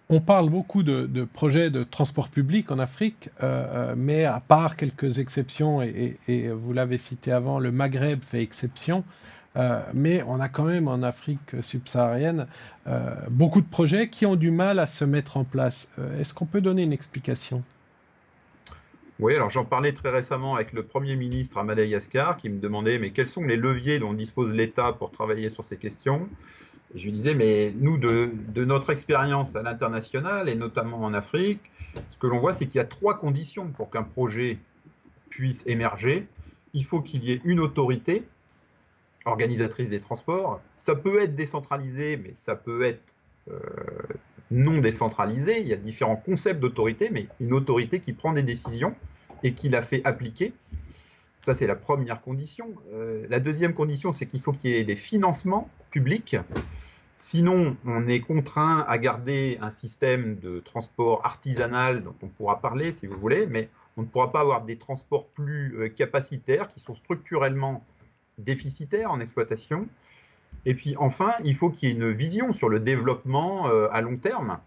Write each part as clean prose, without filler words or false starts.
On parle beaucoup de projets de transport public en Afrique, mais à part quelques exceptions, et vous l'avez cité avant, le Maghreb fait exception, mais on a quand même en Afrique subsaharienne beaucoup de projets qui ont du mal à se mettre en place. Est-ce qu'on peut donner une explication? Oui, alors j'en parlais très récemment avec le Premier ministre à Madagascar qui me demandait mais quels sont les leviers dont dispose l'État pour travailler sur ces questions. Et je lui disais mais nous, de notre expérience à l'international et notamment en Afrique, ce que l'on voit c'est qu'il y a trois conditions pour qu'un projet puisse émerger. Il faut qu'il y ait une autorité organisatrice des transports. Ça peut être décentralisé, mais ça peut être euh, non décentralisé. Il y a différents concepts d'autorité, mais une autorité qui prend des décisions et qui la fait appliquer. Ça, c'est la première condition. La deuxième condition, c'est qu'il faut qu'il y ait des financements publics. Sinon, on est contraint à garder un système de transport artisanal dont on pourra parler si vous voulez, mais on ne pourra pas avoir des transports plus capacitaires qui sont structurellement déficitaires en exploitation. Et puis enfin, il faut qu'il y ait une vision sur le développement à long terme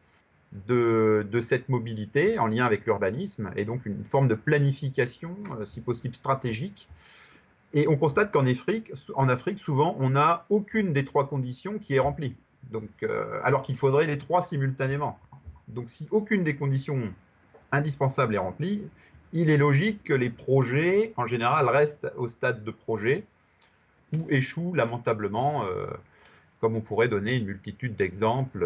de cette mobilité en lien avec l'urbanisme et donc une forme de planification, si possible stratégique. Et on constate qu'en Afrique, souvent, on n'a aucune des trois conditions qui est remplie. Donc, alors qu'il faudrait les trois simultanément. Donc, si aucune des conditions indispensables est remplie, il est logique que les projets, en général, restent au stade de projet ou échouent lamentablement, comme on pourrait donner une multitude d'exemples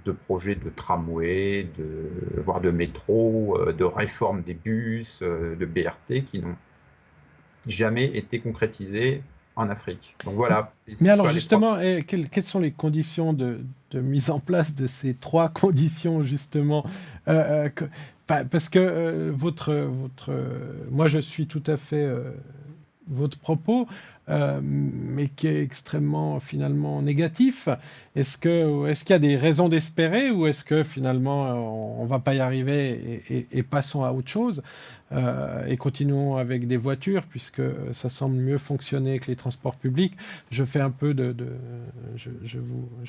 de projets de tramway, voire de métro, de réforme des bus, de BRT qui n'ont jamais été concrétisés en Afrique. Donc voilà, Mais c'est alors quoi les trois. justement, quelles sont les conditions de mise en place de ces trois conditions justement? Parce que moi je suis tout à fait votre propos, mais qui est extrêmement finalement négatif. Est-ce qu'il y a des raisons d'espérer ou est-ce que finalement on va pas y arriver et passons à autre chose et continuons avec des voitures puisque ça semble mieux fonctionner que les transports publics. Je fais un peu je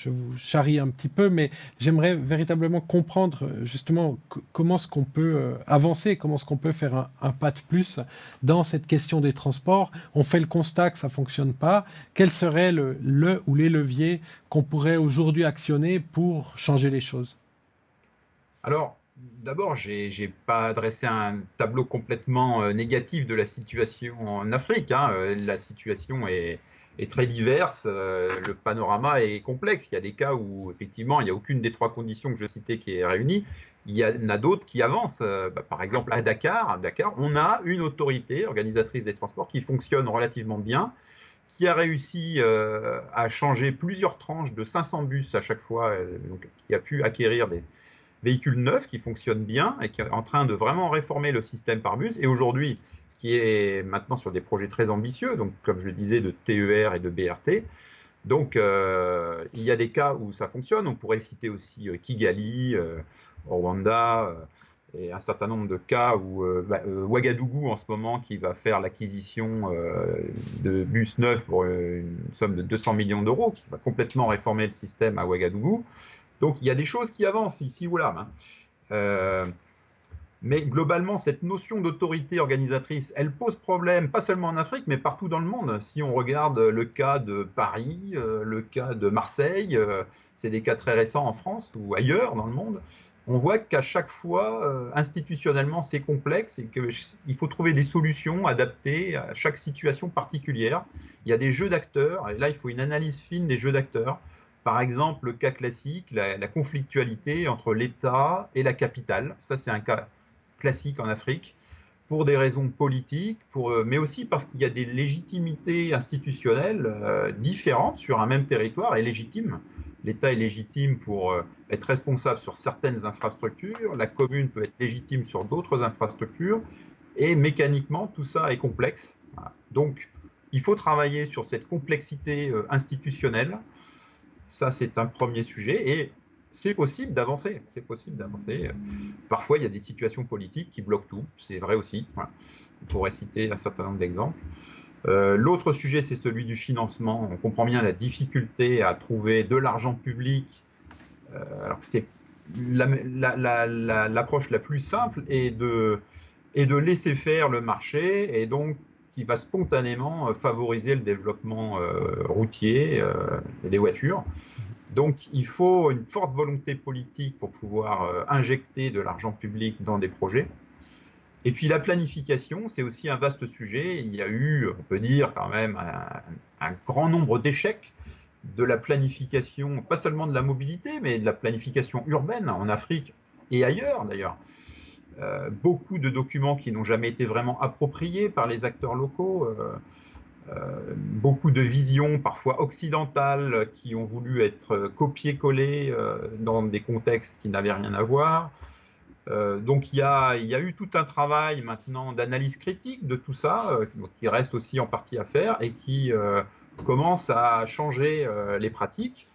vous charrie un petit peu, mais j'aimerais véritablement comprendre justement comment est-ce qu'on peut avancer, comment est-ce qu'on peut faire un pas de plus dans cette question des transports. On fait le constat que ça fonctionne pas. Quels seraient le ou les leviers qu'on pourrait aujourd'hui actionner pour changer les choses? Alors, d'abord, j'ai pas dressé un tableau complètement négatif de la situation en Afrique, hein. La situation est très diverse, le panorama est complexe. Il y a des cas où, effectivement, il n'y a aucune des trois conditions que je citais qui est réunie. Il y en a d'autres qui avancent. Par exemple, à Dakar, on a une autorité organisatrice des transports qui fonctionne relativement bien, qui a réussi à changer plusieurs tranches de 500 bus à chaque fois, donc, qui a pu acquérir des véhicule neuf qui fonctionne bien et qui est en train de vraiment réformer le système par bus. Et aujourd'hui, qui est maintenant sur des projets très ambitieux, donc comme je le disais, de TER et de BRT. Donc, il y a des cas où ça fonctionne. On pourrait citer aussi Kigali, Rwanda, et un certain nombre de cas où Ouagadougou, en ce moment, qui va faire l'acquisition de bus neufs pour une somme de 200 millions d'euros, qui va complètement réformer le système à Ouagadougou. Donc il y a des choses qui avancent ici ou là, hein. Euh, mais globalement, cette notion d'autorité organisatrice, elle pose problème, pas seulement en Afrique, mais partout dans le monde. Si on regarde le cas de Paris, le cas de Marseille, c'est des cas très récents en France ou ailleurs dans le monde, on voit qu'à chaque fois, institutionnellement, c'est complexe et qu'il faut trouver des solutions adaptées à chaque situation particulière. Il y a des jeux d'acteurs, et là, il faut une analyse fine des jeux d'acteurs. Par exemple, le cas classique, la conflictualité entre l'État et la capitale. Ça, c'est un cas classique en Afrique, pour des raisons politiques, mais aussi parce qu'il y a des légitimités institutionnelles différentes sur un même territoire et légitimes. L'État est légitime pour être responsable sur certaines infrastructures, la commune peut être légitime sur d'autres infrastructures, et mécaniquement, tout ça est complexe. Voilà. Donc, il faut travailler sur cette complexité institutionnelle. Ça, c'est un premier sujet, et c'est possible d'avancer. C'est possible d'avancer. Parfois, il y a des situations politiques qui bloquent tout. C'est vrai aussi. Voilà. On pourrait citer un certain nombre d'exemples. L'autre sujet, c'est celui du financement. On comprend bien la difficulté à trouver de l'argent public, alors que c'est l'approche la plus simple est de laisser faire le marché et donc qui va spontanément favoriser le développement routier des voitures. Donc il faut une forte volonté politique pour pouvoir injecter de l'argent public dans des projets. Et puis la planification, c'est aussi un vaste sujet. Il y a eu, on peut dire quand même, un grand nombre d'échecs de la planification, pas seulement de la mobilité, mais de la planification urbaine en Afrique et ailleurs d'ailleurs. Beaucoup de documents qui n'ont jamais été vraiment appropriés par les acteurs locaux, beaucoup de visions parfois occidentales qui ont voulu être copiées-collées dans des contextes qui n'avaient rien à voir. Donc il y a eu tout un travail maintenant d'analyse critique de tout ça, qui reste aussi en partie à faire et qui commence à changer les pratiques.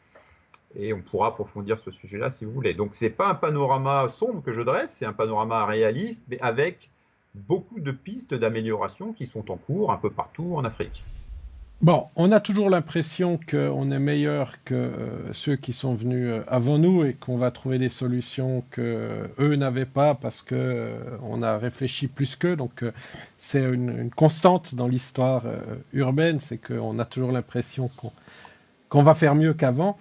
Et on pourra approfondir ce sujet-là si vous voulez. Donc ce n'est pas un panorama sombre que je dresse, c'est un panorama réaliste, mais avec beaucoup de pistes d'amélioration qui sont en cours un peu partout en Afrique. Bon, on a toujours l'impression qu'on est meilleur que ceux qui sont venus avant nous et qu'on va trouver des solutions que eux n'avaient pas parce que on a réfléchi plus qu'eux. Donc c'est une constante dans l'histoire urbaine, c'est qu'on a toujours l'impression qu'on va faire mieux qu'avant.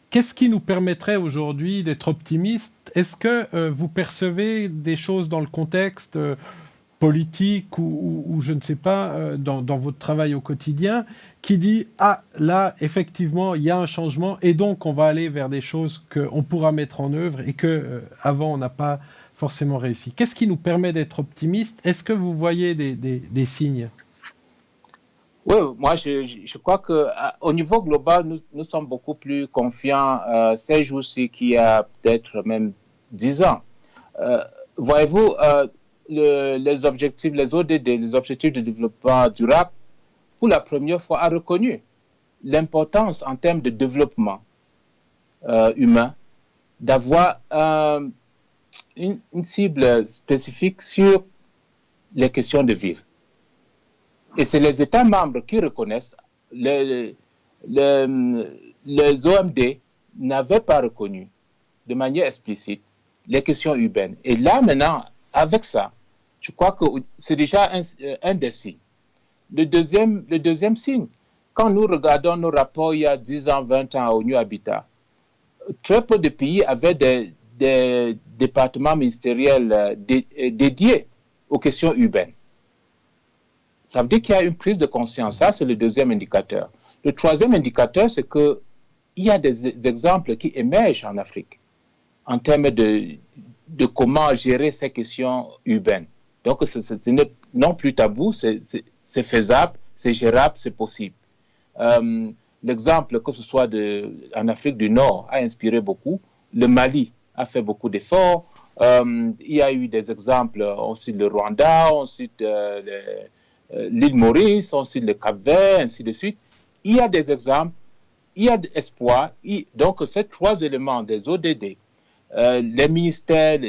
Qu'est-ce qui nous permettrait aujourd'hui d'être optimistes? Est-ce que vous percevez des choses dans le contexte politique ou je ne sais pas, dans votre travail au quotidien, qui dit « Ah, là, effectivement, il y a un changement et donc on va aller vers des choses qu'on pourra mettre en œuvre et qu'avant on n'a pas forcément réussi ». Qu'est-ce qui nous permet d'être optimistes? Est-ce que vous voyez des signes? Oui, moi je crois qu'au niveau global, nous sommes beaucoup plus confiants ces jours-ci qu'il y a peut-être même 10 ans. Voyez-vous, les objectifs, les ODD, les objectifs de développement durable, pour la première fois, a reconnu l'importance en termes de développement humain d'avoir une cible spécifique sur les questions de ville. Et c'est les États membres qui reconnaissent. Les OMD n'avaient pas reconnu de manière explicite les questions urbaines. Et là, maintenant, avec ça, je crois que c'est déjà un des signes. Le deuxième signe, quand nous regardons nos rapports il y a 10 ans, 20 ans à ONU Habitat, très peu de pays avaient des départements ministériels dédiés aux questions urbaines. Ça veut dire qu'il y a une prise de conscience. Ça, c'est le deuxième indicateur. Le troisième indicateur, c'est qu'il y a des exemples qui émergent en Afrique en termes de comment gérer ces questions urbaines. Donc, ce n'est non plus tabou, c'est faisable, c'est gérable, c'est possible. L'exemple, que ce soit en Afrique du Nord, a inspiré beaucoup. Le Mali a fait beaucoup d'efforts. Il y a eu des exemples, on cite le Rwanda, on cite l'île Maurice, on cite le Cap-Vert, ainsi de suite. Il y a des exemples, il y a de l'espoir. Donc, ces trois éléments des ODD, les ministères,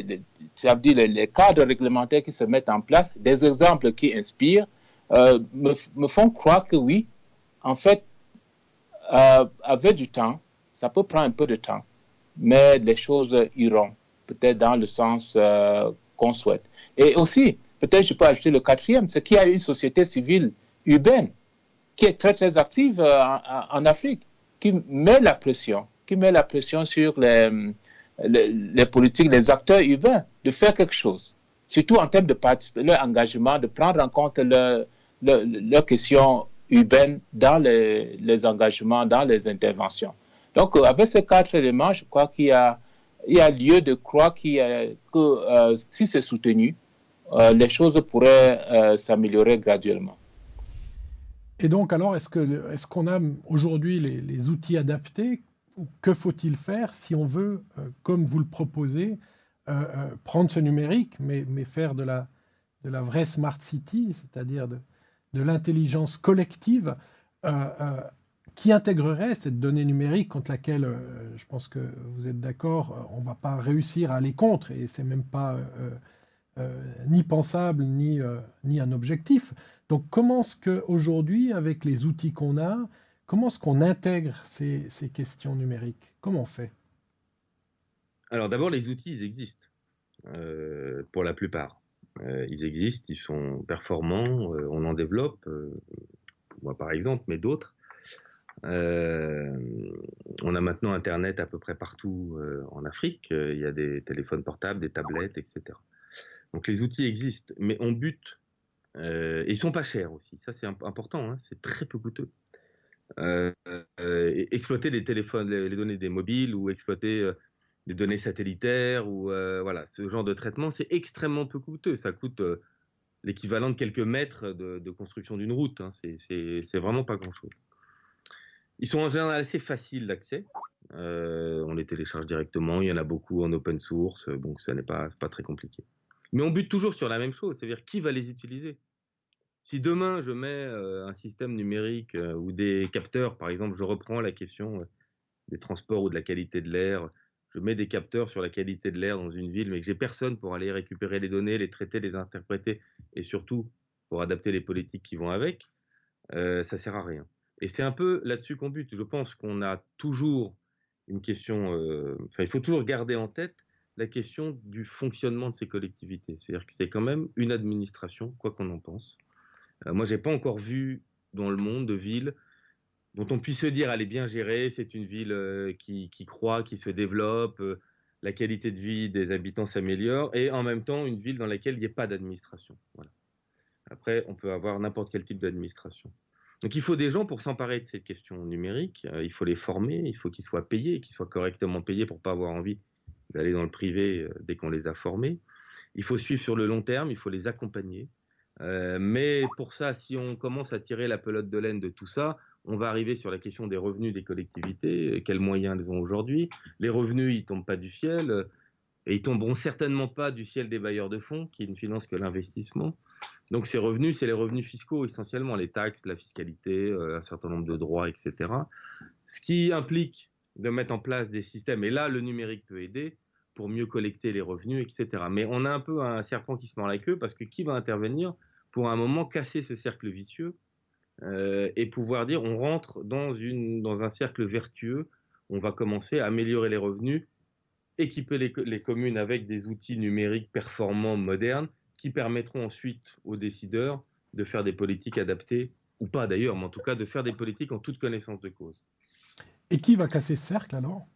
ça veut dire les cadres réglementaires qui se mettent en place, des exemples qui inspirent, me font croire que oui, en fait, avec du temps, ça peut prendre un peu de temps, mais les choses iront, peut-être dans le sens qu'on souhaite. Et aussi, peut-être je peux ajouter le quatrième, c'est qu'il y a une société civile urbaine qui est très, très active en Afrique, qui met la pression sur les politiques, les acteurs urbains, de faire quelque chose. Surtout en termes de participer, leur engagement, de prendre en compte leurs questions urbaines dans les engagements, dans les interventions. Donc, avec ces quatre éléments, je crois qu'il y a lieu de croire que si c'est soutenu, les choses pourraient s'améliorer graduellement. Et donc, alors, est-ce qu'on a aujourd'hui les outils adaptés? Que faut-il faire si on veut, comme vous le proposez, prendre ce numérique, mais faire de la vraie smart city, c'est-à-dire de l'intelligence collective qui intégrerait cette donnée numérique contre laquelle, je pense que vous êtes d'accord, on ne va pas réussir à aller contre, et c'est même pas ni pensable, ni un objectif. Donc comment est-ce qu'aujourd'hui, avec les outils qu'on a, comment est-ce qu'on intègre ces questions numériques? Comment on fait? Alors d'abord, les outils, ils existent pour la plupart. Ils existent, ils sont performants, on en développe, moi par exemple, mais d'autres. On a maintenant Internet à peu près partout en Afrique. Il y a des téléphones portables, des tablettes, etc. Donc les outils existent, mais on bute. Et ils sont pas chers aussi. Ça, c'est important, hein, c'est très peu coûteux. Exploiter les téléphones, les données des mobiles ou exploiter des données satellitaires ou voilà, ce genre de traitement, c'est extrêmement peu coûteux. Ça coûte l'équivalent de quelques mètres de construction d'une route. Hein. C'est vraiment pas grand-chose. Ils sont en général assez faciles d'accès. On les télécharge directement. Il y en a beaucoup en open source, donc ça n'est pas très compliqué. Mais on bute toujours sur la même chose, c'est-à-dire qui va les utiliser. Si demain je mets un système numérique ou des capteurs, par exemple, je reprends la question des transports ou de la qualité de l'air, je mets des capteurs sur la qualité de l'air dans une ville, mais que j'ai personne pour aller récupérer les données, les traiter, les interpréter, et surtout pour adapter les politiques qui vont avec, ça sert à rien. Et c'est un peu là-dessus qu'on bute. Je pense qu'on a toujours une question, il faut toujours garder en tête la question du fonctionnement de ces collectivités. C'est-à-dire que c'est quand même une administration, quoi qu'on en pense. Moi, j'ai pas encore vu dans le monde de ville dont on puisse se dire elle est bien gérée, c'est une ville qui croît, qui se développe, la qualité de vie des habitants s'améliore, et en même temps une ville dans laquelle il n'y ait pas d'administration. Voilà. Après, on peut avoir n'importe quel type d'administration. Donc il faut des gens pour s'emparer de cette question numérique, il faut les former, il faut qu'ils soient payés, qu'ils soient correctement payés pour ne pas avoir envie d'aller dans le privé dès qu'on les a formés. Il faut suivre sur le long terme, il faut les accompagner. Mais pour ça, si on commence à tirer la pelote de laine de tout ça, on va arriver sur la question des revenus des collectivités, quels moyens elles ont aujourd'hui. Les revenus, ils tombent pas du ciel, et ils tomberont certainement pas du ciel des bailleurs de fonds, qui ne financent que l'investissement. Donc ces revenus, c'est les revenus fiscaux essentiellement, les taxes, la fiscalité, un certain nombre de droits, etc. Ce qui implique de mettre en place des systèmes, et là le numérique peut aider, pour mieux collecter les revenus, etc. Mais on a un peu un serpent qui se mord la queue, parce que qui va intervenir pour à un moment casser ce cercle vicieux et pouvoir dire on rentre dans un cercle vertueux, on va commencer à améliorer les revenus, équiper les communes avec des outils numériques performants, modernes, qui permettront ensuite aux décideurs de faire des politiques adaptées, ou pas d'ailleurs, mais en tout cas de faire des politiques en toute connaissance de cause. Et qui va casser ce cercle alors ?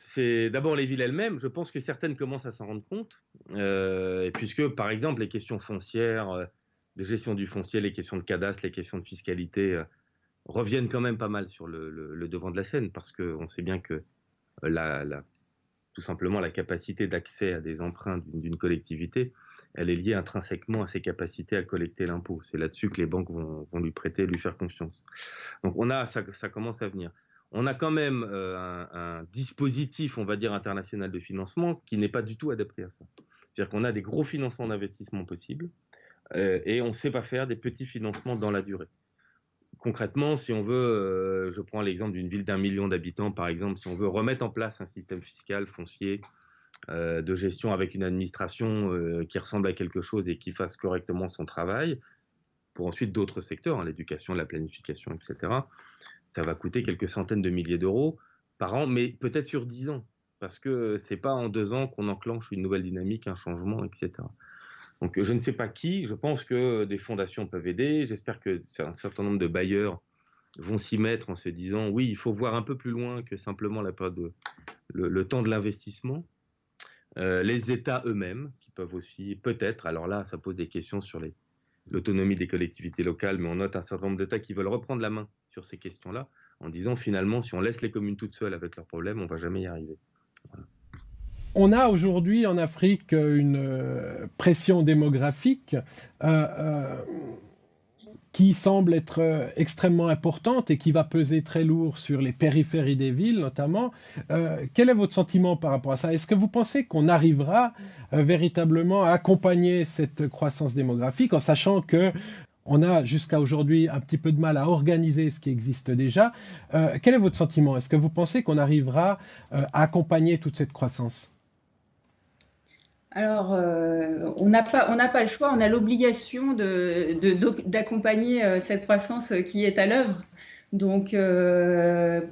C'est d'abord les villes elles-mêmes. Je pense que certaines commencent à s'en rendre compte, puisque par exemple les questions foncières, de gestion du foncier, les questions de cadastre, les questions de fiscalité reviennent quand même pas mal sur le devant de la scène, parce qu'on sait bien que tout simplement la capacité d'accès à des emprunts d'une collectivité, elle est liée intrinsèquement à ses capacités à collecter l'impôt. C'est là-dessus que les banques vont lui prêter, lui faire confiance. Donc ça commence à venir. On a quand même un dispositif, on va dire, international de financement qui n'est pas du tout adapté à ça. C'est-à-dire qu'on a des gros financements d'investissement possibles et on ne sait pas faire des petits financements dans la durée. Concrètement, si on veut, je prends l'exemple d'une ville d'1 million d'habitants, par exemple, si on veut remettre en place un système fiscal foncier de gestion avec une administration qui ressemble à quelque chose et qui fasse correctement son travail, pour ensuite d'autres secteurs, l'éducation, la planification, etc., ça va coûter quelques centaines de milliers d'euros par an, mais peut-être sur 10 ans, parce que c'est pas en 2 ans qu'on enclenche une nouvelle dynamique, un changement, etc. Donc je ne sais pas qui, je pense que des fondations peuvent aider, j'espère que un certain nombre de bailleurs vont s'y mettre en se disant oui, il faut voir un peu plus loin que simplement la période le temps de l'investissement. Les États eux-mêmes, qui peuvent aussi, peut-être, alors là, ça pose des questions sur l'autonomie des collectivités locales, mais on note un certain nombre d'États qui veulent reprendre la main sur ces questions-là, en disant finalement, si on laisse les communes toutes seules avec leurs problèmes, on ne va jamais y arriver. Voilà. On a aujourd'hui en Afrique une pression démographique qui semble être extrêmement importante et qui va peser très lourd sur les périphéries des villes notamment. Quel est votre sentiment par rapport à ça ? Est-ce que vous pensez qu'on arrivera véritablement à accompagner cette croissance démographique en sachant que on a jusqu'à aujourd'hui un petit peu de mal à organiser ce qui existe déjà ? Quel est votre sentiment ? Est-ce que vous pensez qu'on arrivera à accompagner toute cette croissance ? Alors, on n'a pas le choix, on a l'obligation d'accompagner cette croissance qui est à l'œuvre. Donc,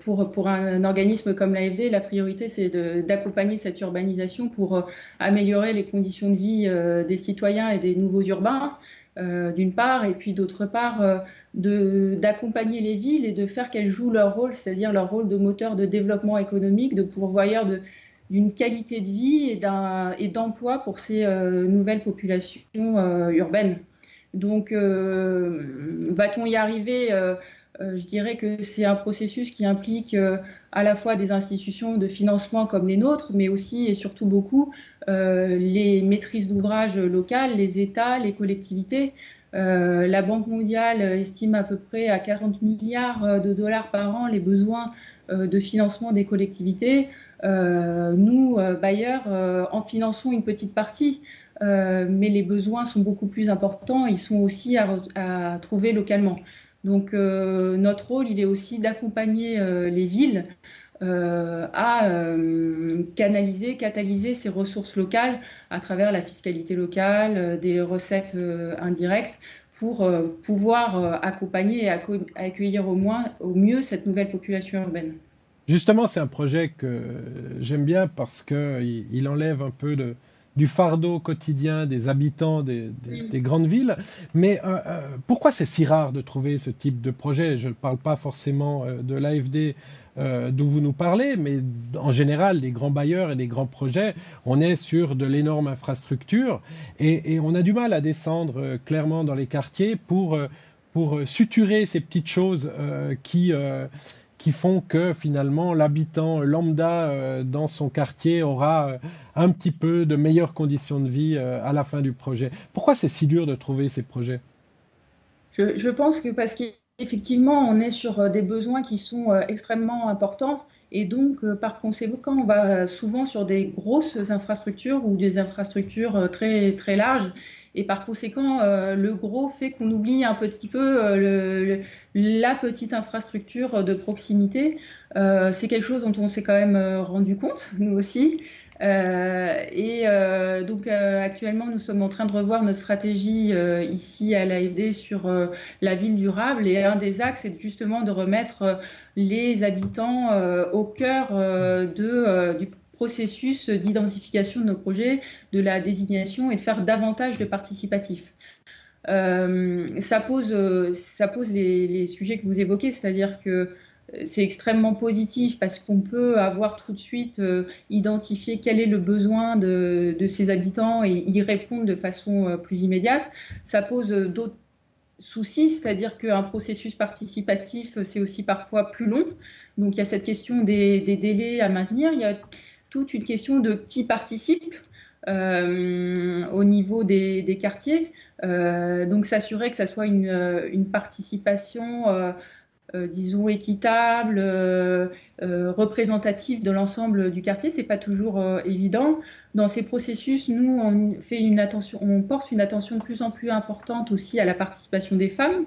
pour un organisme comme l'AFD, la priorité, c'est d'accompagner cette urbanisation pour améliorer les conditions de vie des citoyens et des nouveaux urbains, d'une part, et puis d'autre part, d'accompagner les villes et de faire qu'elles jouent leur rôle, c'est-à-dire leur rôle de moteur de développement économique, de pourvoyeur d'une qualité de vie et d'emploi pour ces nouvelles populations urbaines. Donc, va-t-on y arriver je dirais que c'est un processus qui implique à la fois des institutions de financement comme les nôtres, mais aussi et surtout beaucoup les maîtrises d'ouvrage locales, les États, les collectivités. La Banque mondiale estime à peu près à 40 milliards de dollars par an les besoins de financement des collectivités. Nous, bailleurs, en finançons une petite partie, mais les besoins sont beaucoup plus importants. Ils sont aussi à trouver localement. Donc notre rôle, il est aussi d'accompagner les villes à catalyser ces ressources locales à travers la fiscalité locale, des recettes indirectes pour pouvoir accompagner et accueillir au mieux cette nouvelle population urbaine. Justement, c'est un projet que j'aime bien parce qu'il enlève un peu du fardeau quotidien des habitants des grandes villes. Mais pourquoi c'est si rare de trouver ce type de projet? Je ne parle pas forcément de l'AFD d'où vous nous parlez, mais en général, les grands bailleurs et les grands projets, on est sur de l'énorme infrastructure et on a du mal à descendre clairement dans les quartiers pour suturer ces petites choses qui font que finalement l'habitant lambda dans son quartier aura un petit peu de meilleures conditions de vie à la fin du projet. Pourquoi c'est si dur de trouver ces projets? Je pense que parce qu'effectivement, on est sur des besoins qui sont extrêmement importants et donc, par conséquent, on va souvent sur des grosses infrastructures ou des infrastructures très, très larges. Et par conséquent, le gros fait qu'on oublie un petit peu la petite infrastructure de proximité. C'est quelque chose dont on s'est quand même rendu compte, nous aussi. Donc actuellement, nous sommes en train de revoir notre stratégie ici à l'AFD sur la ville durable. Et un des axes, c'est justement de remettre les habitants au cœur du processus d'identification de nos projets, de la désignation et de faire davantage de participatif. Ça pose les sujets que vous évoquez, c'est-à-dire que c'est extrêmement positif parce qu'on peut avoir tout de suite identifié quel est le besoin de ces habitants et y répondre de façon plus immédiate. Ça pose d'autres soucis, c'est-à-dire qu'un processus participatif, c'est aussi parfois plus long. Donc il y a cette question des délais à maintenir. Il y a toute une question de qui participe au niveau des quartiers. Donc s'assurer que ça soit une participation disons équitable, représentative de l'ensemble du quartier, c'est pas toujours évident. Dans ces processus, nous on porte une attention de plus en plus importante aussi à la participation des femmes.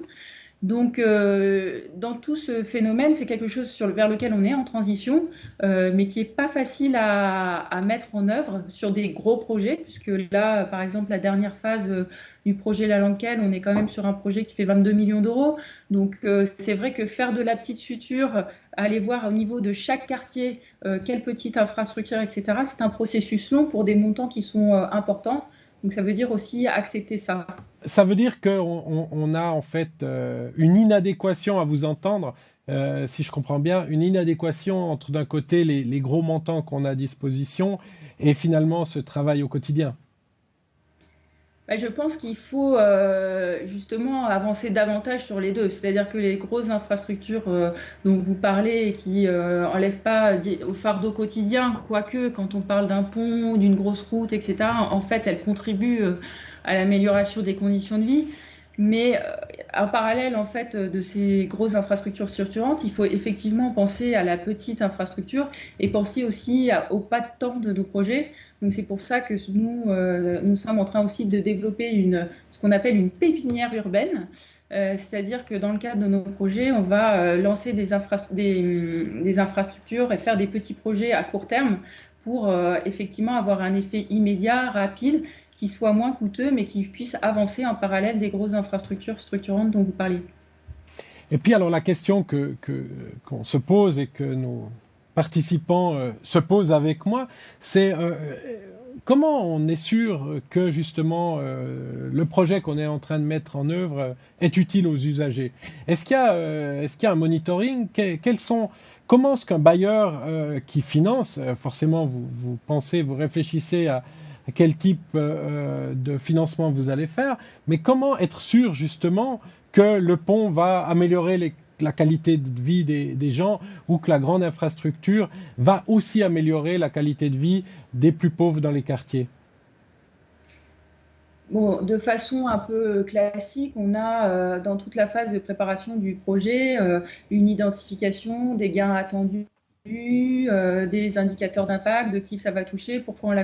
Donc, dans tout ce phénomène, c'est quelque chose vers lequel on est en transition, mais qui n'est pas facile à mettre en œuvre sur des gros projets, puisque là, par exemple, la dernière phase du projet La Lanquelle, on est quand même sur un projet qui fait 22 millions d'euros. Donc, c'est vrai que faire de la petite suture, aller voir au niveau de chaque quartier quelle petite infrastructure, etc., c'est un processus long pour des montants qui sont importants. Donc ça veut dire aussi accepter ça. Ça veut dire qu'on a en fait une inadéquation, à vous entendre, si je comprends bien, une inadéquation entre d'un côté les gros montants qu'on a à disposition et finalement ce travail au quotidien. Je pense qu'il faut justement avancer davantage sur les deux. C'est-à-dire que les grosses infrastructures dont vous parlez et qui n'enlèvent pas au fardeau quotidien, quoique quand on parle d'un pont, d'une grosse route, etc., en fait, elles contribuent à l'amélioration des conditions de vie. Mais en parallèle, en fait, de ces grosses infrastructures structurantes, il faut effectivement penser à la petite infrastructure et penser aussi au pas de temps de nos projets. Donc c'est pour ça que nous sommes en train aussi de développer ce qu'on appelle une pépinière urbaine. C'est-à-dire que dans le cadre de nos projets, on va lancer des infrastructures et faire des petits projets à court terme pour effectivement avoir un effet immédiat, rapide, qui soit moins coûteux, mais qui puisse avancer en parallèle des grosses infrastructures structurantes dont vous parliez. Et puis alors la question qu'on se pose et que nos participants se posent avec moi, c'est comment on est sûr que justement le projet qu'on est en train de mettre en œuvre est utile aux usagers? Est-ce qu'il y a un monitoring? Comment est-ce qu'un bailleur qui finance, forcément vous réfléchissez à quel type de financement vous allez faire, mais comment être sûr justement que le pont va améliorer la qualité de vie des gens, ou que la grande infrastructure va aussi améliorer la qualité de vie des plus pauvres dans les quartiers? Bon, de façon un peu classique, on a dans toute la phase de préparation du projet une identification des gains attendus, des indicateurs d'impact, de qui ça va toucher, pourquoi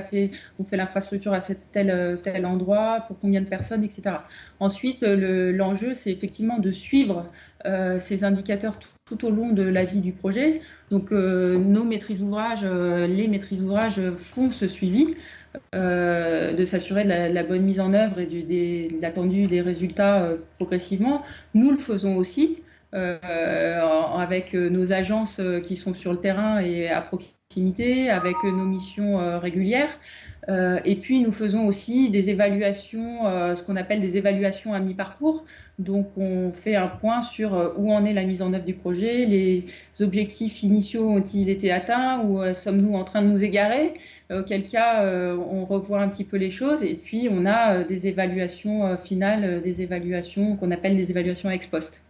on fait l'infrastructure à tel endroit, pour combien de personnes, etc. Ensuite, l'enjeu, c'est effectivement de suivre ces indicateurs tout au long de la vie du projet. Donc, nos maîtrises d'ouvrage, les maîtrises d'ouvrage font ce suivi. De s'assurer de la bonne mise en œuvre et de l'attendu des résultats progressivement. Nous le faisons aussi avec nos agences qui sont sur le terrain et à proximité, avec nos missions régulières. Et puis nous faisons aussi des évaluations, ce qu'on appelle des évaluations à mi-parcours. Donc on fait un point sur où en est la mise en œuvre du projet, les objectifs initiaux ont-ils été atteints, ou sommes-nous en train de nous égarer? Auquel cas on revoit un petit peu les choses, et puis on a des évaluations finales, des évaluations qu'on appelle des évaluations ex post.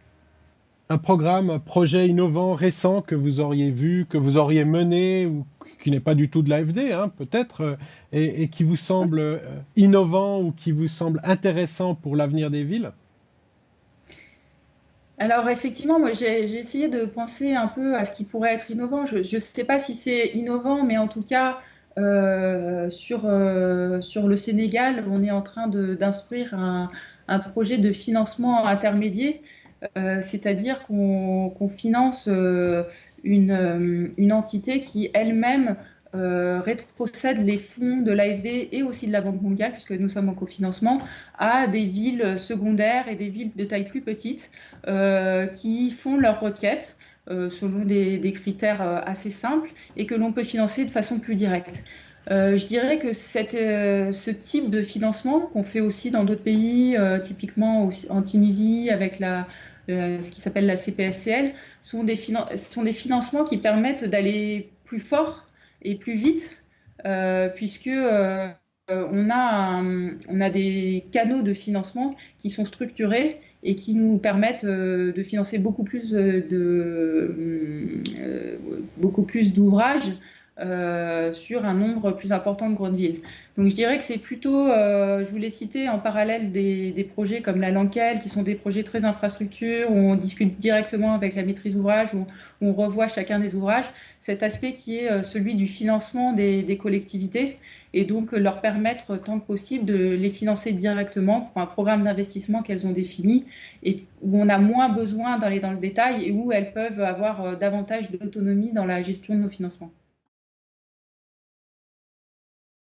Un projet innovant, récent que vous auriez vu, que vous auriez mené, ou qui n'est pas du tout de l'AFD, hein, peut-être, et qui vous semble innovant ou qui vous semble intéressant pour l'avenir des villes? Alors effectivement, moi j'ai essayé de penser un peu à ce qui pourrait être innovant. Je ne sais pas si c'est innovant, mais en tout cas, sur le Sénégal, on est en train d'instruire un projet de financement intermédiaire, c'est-à-dire qu'on finance une entité qui elle-même rétrocède les fonds de l'AFD et aussi de la Banque mondiale, puisque nous sommes en cofinancement, à des villes secondaires et des villes de taille plus petite qui font leurs requêtes selon des critères assez simples et que l'on peut financer de façon plus directe. Je dirais que ce type de financement qu'on fait aussi dans d'autres pays, typiquement en Tunisie avec ce qui s'appelle la CPSCL, sont des financements qui permettent d'aller plus fort et plus vite, puisque on a des canaux de financement qui sont structurés et qui nous permettent de financer beaucoup plus d'ouvrages sur un nombre plus important de grandes villes. Donc je dirais que c'est plutôt, je voulais citer en parallèle des projets comme la Lanquelle, qui sont des projets très infrastructures, où on discute directement avec la maîtrise d'ouvrage, où on revoit chacun des ouvrages, cet aspect qui est celui du financement des collectivités, et donc leur permettre tant que possible de les financer directement pour un programme d'investissement qu'elles ont défini, et où on a moins besoin d'aller dans le détail et où elles peuvent avoir davantage d'autonomie dans la gestion de nos financements.